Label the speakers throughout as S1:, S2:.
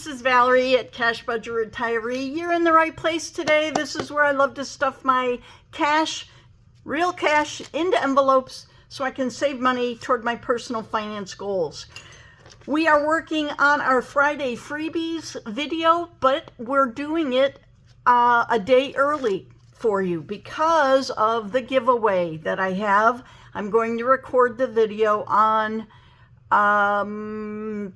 S1: this is Valerie at Cash.Budget.Retiree. You're in the right place today. This is where I love to stuff my cash, real cash, into envelopes so I can save money toward my personal finance goals. We are working on our Friday freebies video, but we're doing it a day early for you because of the giveaway that I have. I'm going to record the video on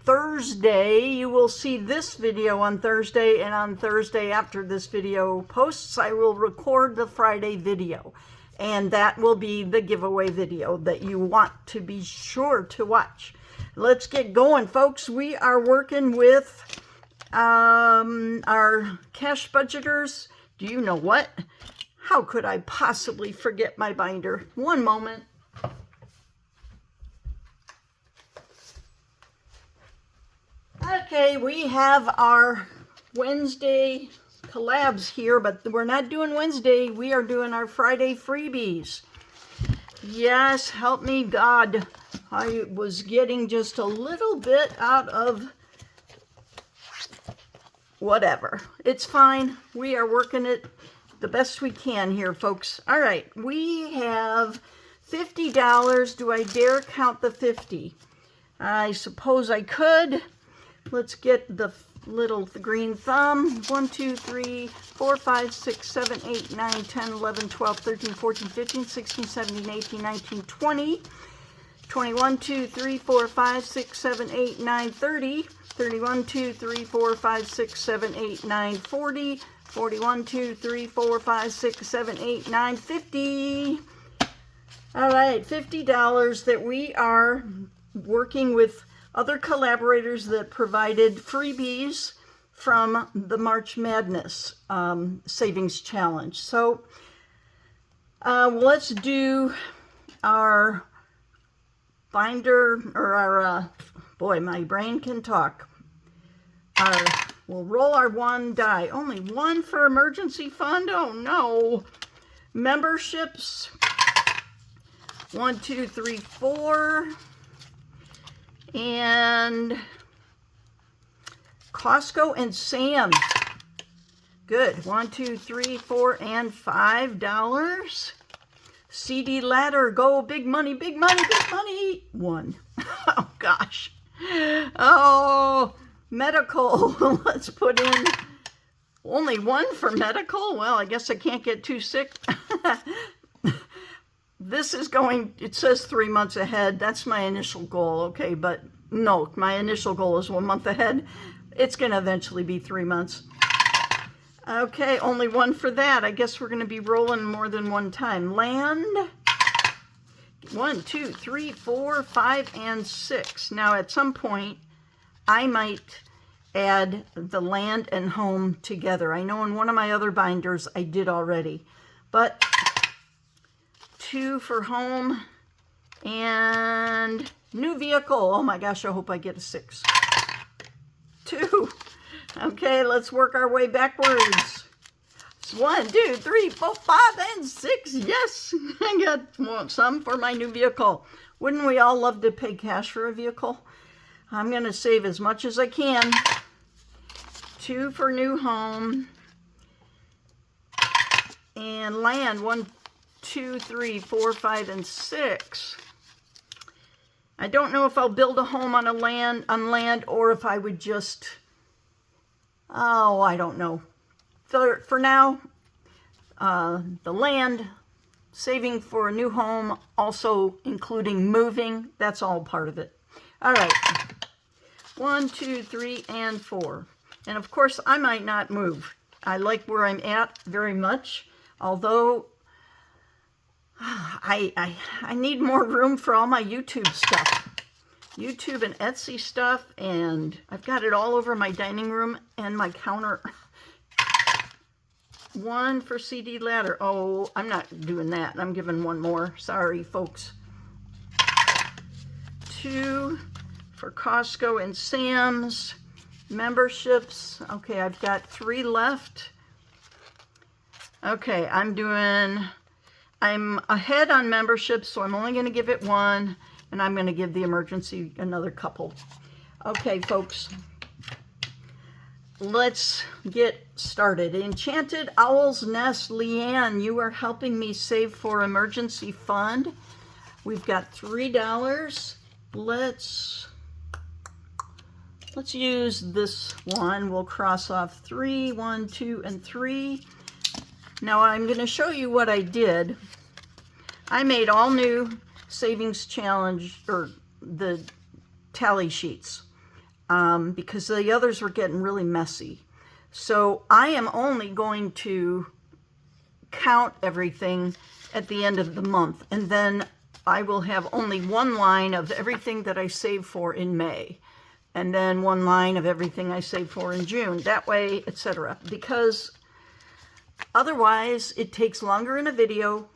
S1: Thursday. You will see this video on Thursday, and on Thursday after this video posts, I will record the Friday video, and that will be the giveaway video that you want to be sure to watch. Let's get going, folks. We are working with our cash budgeters. Do you know what? How could I possibly forget my binder? One moment. Okay, we have our Wednesday collabs here, but we're not doing Wednesday. We are doing our Friday freebies. Yes, help me God. I was getting just a little bit out of whatever. It's fine. We are working it the best we can here, folks. All right, we have $50. Do I dare count the 50? I suppose I could. Let's get the little green thumb. 1, 2, 3, 4, 5, 6, 7, 8, 9, 10, 11, 12, 13, 14, 15, 16, 17, 18, 19, 20, 21, 2, 3, 4, 5, 6, 7, 8, 9, 30, 31, 2, 3, 4, 5, 6, 7, 8, 9, 40, 41, 2, 3, 4, 5, 6, 7, 8, 9, 50. All right, $50 that we are working with other collaborators that provided freebies from the March Madness Savings Challenge. So let's do our binder, or our, boy, my brain can talk. We'll roll our one die. Only one for emergency fund? Oh no. Memberships. 1, 2, 3, 4. And Costco and Sam. Good. 1, 2, 3, 4, and $5. CD ladder. Go. Big money, big money, big money. 1. Oh, gosh. Oh, medical. Let's put in only 1 for medical. Well, I guess I can't get too sick. This is going, it says 3 months ahead. That's my initial goal, okay? But no, my initial goal is 1 month ahead. It's going to eventually be 3 months. Okay, only 1 for that. I guess we're going to be rolling more than one time. Land. 1, 2, 3, 4, 5, and 6. Now, at some point, I might add the land and home together. I know in one of my other binders I did already, but 2 for home and new vehicle. Oh my gosh, I hope I get a 6. 2. Okay, let's work our way backwards. 1, 2, 3, 4, 5, and 6. Yes, I got some for my new vehicle. Wouldn't we all love to pay cash for a vehicle? I'm going to save as much as I can. 2 for new home and land. 1, 2, 3, 4, 5, and 6. I don't know if I'll build a home on land or if I would just, oh, I don't know. For now, the land, saving for a new home, also including moving, that's all part of it. All right. 1, 2, 3, and 4. And of course, I might not move. I like where I'm at very much, although I need more room for all my YouTube stuff. YouTube and Etsy stuff, and I've got it all over my dining room and my counter. 1 for CD ladder. Oh, I'm not doing that. I'm giving 1 more. Sorry, folks. 2 for Costco and Sam's. Memberships. Okay, I've got 3 left. Okay, I'm ahead on memberships, so I'm only going to give it 1, and I'm going to give the emergency another couple. Okay, folks. let's get started. Enchanted Owl's Nest, Leanne, you are helping me save for emergency fund. We've got $3. Let's use this one. We'll cross off 3, 1, 2, and 3. Now I'm going to show you what I did. I made all new savings challenge, or the tally sheets, because the others were getting really messy. So I am only going to count everything at the end of the month, and then I will have only one line of everything that I saved for in May, and then one line of everything I saved for in June, that way, etc. Because otherwise it takes longer in a video,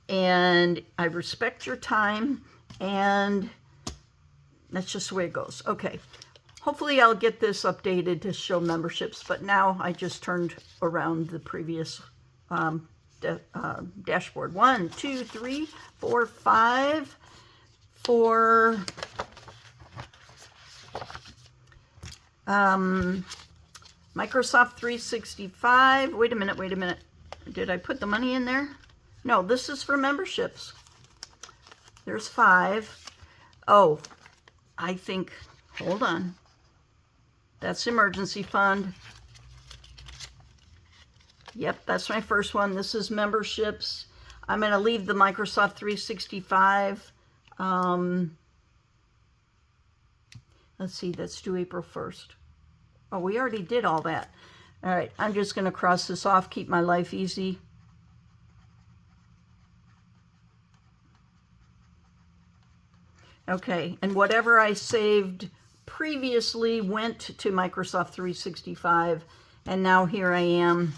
S1: and I respect your time, and that's just the way it goes. Okay, hopefully I'll get this updated to show memberships, but now I just turned around the previous dashboard. 1, 2, 3, 4, 5 for Microsoft 365. Wait a minute. Did I put the money in there? No, this is for memberships. There's 5. Oh, I think, hold on. That's emergency fund. Yep, that's my first one. This is memberships. I'm going to leave the Microsoft 365. Let's see, that's due April 1st. Oh, we already did all that. All right, I'm just going to cross this off, keep my life easy. Okay, and whatever I saved previously went to Microsoft 365, and now here I am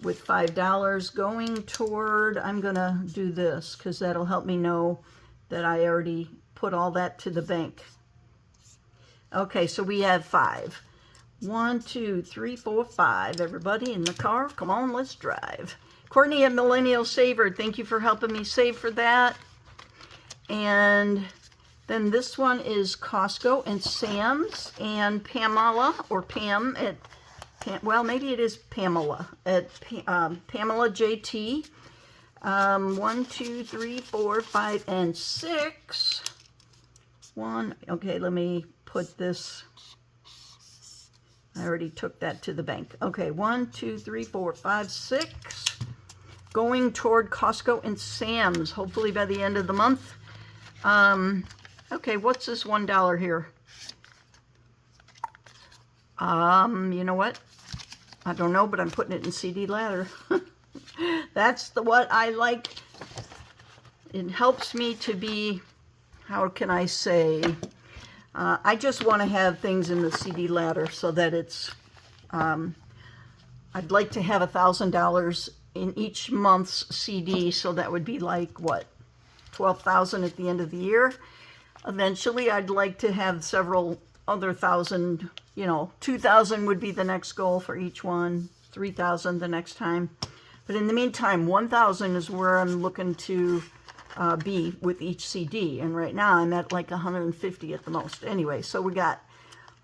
S1: with $5 going toward, I'm going to do this because that'll help me know that I already put all that to the bank. Okay, so we have 5. 1, 2, 3, 4, 5. Everybody in the car, come on, let's drive. Courtney at Millennial Saver, thank you for helping me save for that. And then this one is Costco and Sam's, and Pamela, or Pam at, well, maybe it is Pamela, at Pamela JT. 1, 2, 3, 4, 5, and 6. Okay, let me put this. I already took that to the bank. Okay, 1, 2, 3, 4, 5, 6. Going toward Costco and Sam's, hopefully by the end of the month. Okay, what's this $1 here? You know what? I don't know, but I'm putting it in CD ladder. That's what I like. It helps me to be, how can I say, I just want to have things in the CD ladder so that it's, I'd like to have $1,000 in each month's CD, so that would be like, what, 12,000 at the end of the year. Eventually, I'd like to have several other thousand, 2,000 would be the next goal for each one, 3,000 the next time. But in the meantime, 1,000 is where I'm looking to be with each CD. And right now, I'm at like 150 at the most. Anyway, so we got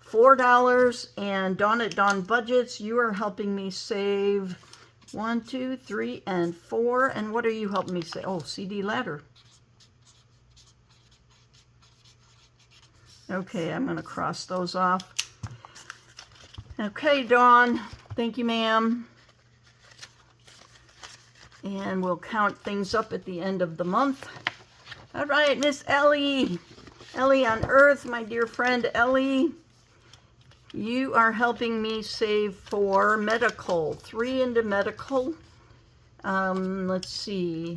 S1: $4, and Dawn at Dawn Budgets, you are helping me save 1, 2, 3, and 4. And what are you helping me save? Oh, CD ladder. Okay, I'm going to cross those off. Okay, Dawn. Thank you, ma'am. And we'll count things up at the end of the month. All right, Miss Ellie. Ellie on Earth, my dear friend Ellie. You are helping me save for medical. 3 into medical. Let's see.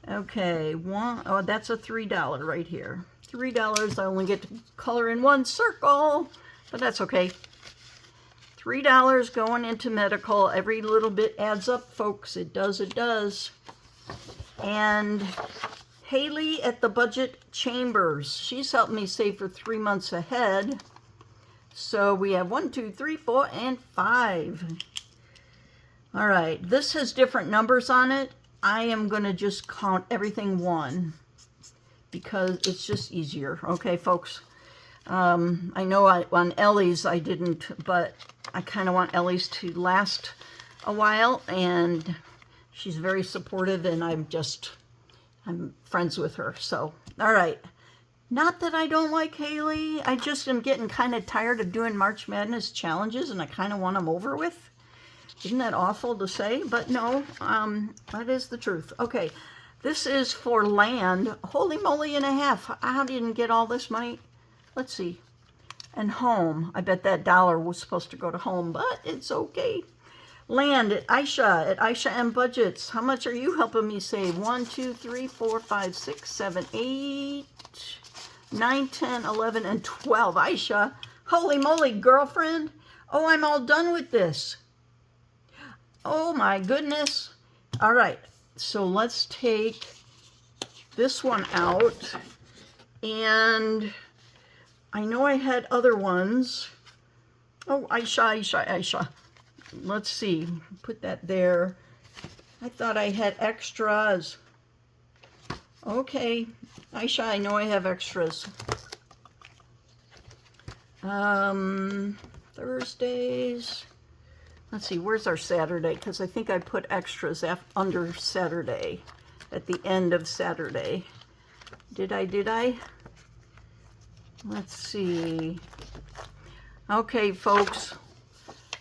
S1: Okay, oh, that's a $3 right here. $3, I only get to color in one circle, but that's okay. $3 going into medical. Every little bit adds up, folks. It does, it does. And Haley at the Budget Chambers, she's helped me save for 3 months ahead. So we have 1, 2, 3, 4, and 5. All right, this has different numbers on it. I am going to just count everything 1 because it's just easier. Okay, folks. I know on Ellie's I didn't, but I kind of want Ellie's to last a while, and she's very supportive, and I'm friends with her. So, all right. Not that I don't like Haley. I just am getting kind of tired of doing March Madness challenges, and I kind of want them over with. Isn't that awful to say? But no, that is the truth. Okay, this is for land. Holy moly and a half. I didn't get all this money. Let's see. And home. I bet that dollar was supposed to go to home, but it's okay. Land at Aisha and Budgets. How much are you helping me save? 1, 2, 3, 4, 5, 6, 7, 8, 9, 10, 11, and 12. Aisha, holy moly, girlfriend. Oh, I'm all done with this. Oh my goodness. All right, so let's take this one out. And I know I had other ones. Oh, Aisha. Let's see, put that there. I thought I had extras. Okay, Aisha, I know I have extras. Thursdays. Let's see, where's our Saturday? Because I think I put extras under Saturday, at the end of Saturday. Did I? Let's see. Okay, folks.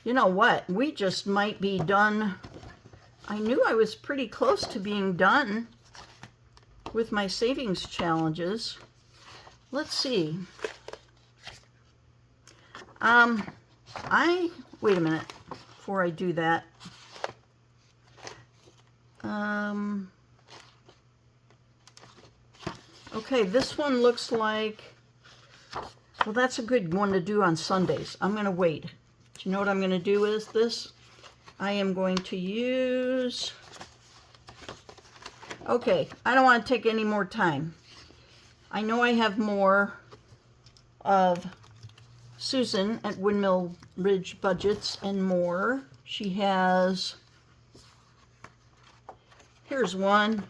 S1: You know what? We just might be done. I knew I was pretty close to being done with my savings challenges. Let's see. Wait a minute before I do that. Okay, this one looks like, well, that's a good one to do on Sundays. I'm going to wait. Do you know what I'm going to do is this? I am going to use, okay, I don't want to take any more time. I know I have more of Susan at Windmill Ridge Budgets and more. She has, here's one.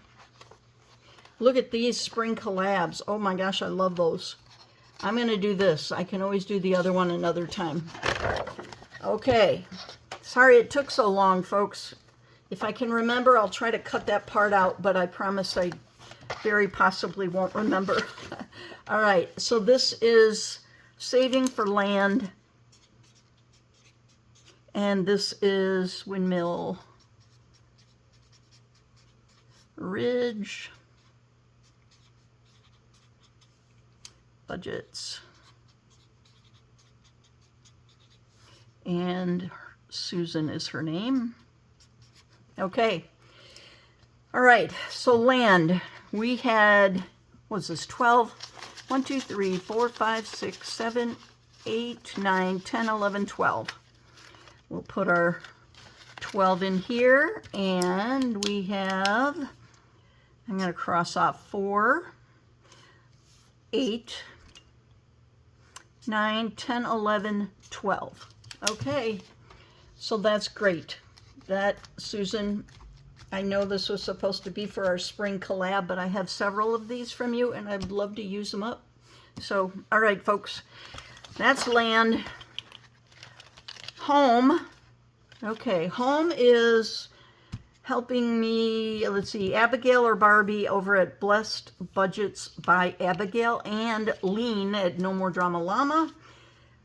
S1: Look at these spring collabs. Oh my gosh, I love those. I'm going to do this. I can always do the other one another time. Okay. Sorry it took so long, folks. If I can remember, I'll try to cut that part out, but I promise I very possibly won't remember. All right, so this is Saving for Land, and this is Windmill Ridge Budgets, and Susan is her name. Okay. All right. So land, we had, what was this, 12? 1, 2, 3, 4, 5, 6, 7, 8, 9, 10, 11, 12. We'll put our 12 in here, and we have, I'm going to cross off 4, 8, 9, 10, 11, 12. Okay. So that's great. That, Susan, I know this was supposed to be for our spring collab, but I have several of these from you, and I'd love to use them up. So, all right, folks, that's land. Home. Okay, home is helping me, let's see, Abigail or Barbie over at Blessed Budgets by Abigail, and Lean at No More Drama Llama.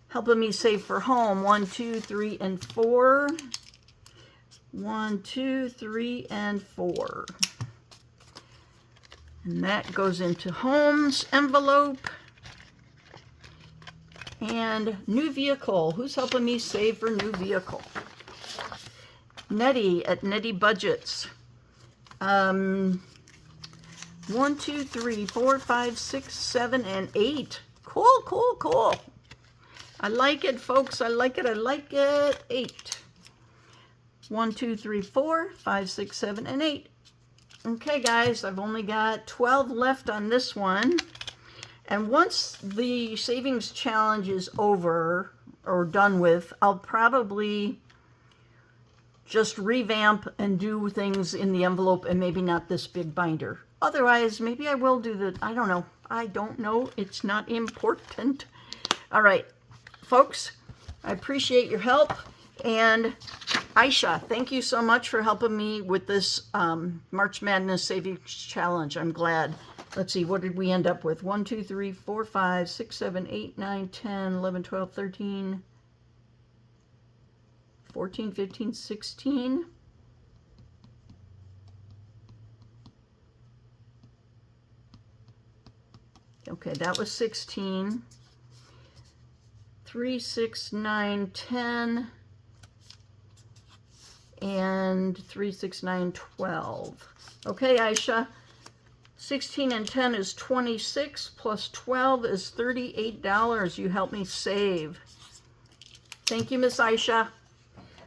S1: Helping me save for home, 1, 2, 3, and 4. 1, 2, 3, and 4. And that goes into home's envelope. And new vehicle. Who's helping me save for new vehicle? Nettie at Nettie Budgets. 1, 2, 3, 4, 5, 6, 7, and 8. Cool, cool, cool. I like it, folks. I like it. I like it. 8. 1, 2, 3, 4, 5, 6, 7, and 8. Okay, guys, I've only got 12 left on this one. And once the savings challenge is over or done with, I'll probably just revamp and do things in the envelope and maybe not this big binder. Otherwise, maybe I will do the, I don't know. I don't know. It's not important. All right, folks, I appreciate your help. And Aisha, thank you so much for helping me with this March Madness Savings Challenge. I'm glad. Let's see, what did we end up with? 1, 2, 3, 4, 5, 6, 7, 8, 9, 10, 11, 12, 13, 14, 15, 16. Okay, that was 16. 3, 6, 9, 10. And 3, 6, 9, 12. Okay, Aisha. 16 and 10 is 26, plus 12 is $38. You helped me save. Thank you, Miss Aisha.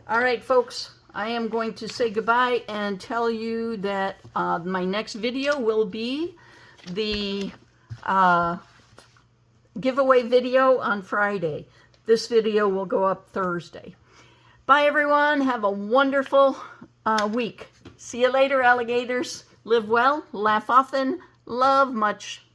S1: All right, folks, I am going to say goodbye and tell you that my next video will be the giveaway video on Friday. This video will go up Thursday. Bye, everyone. Have a wonderful week. See you later, alligators. Live well, laugh often, love much.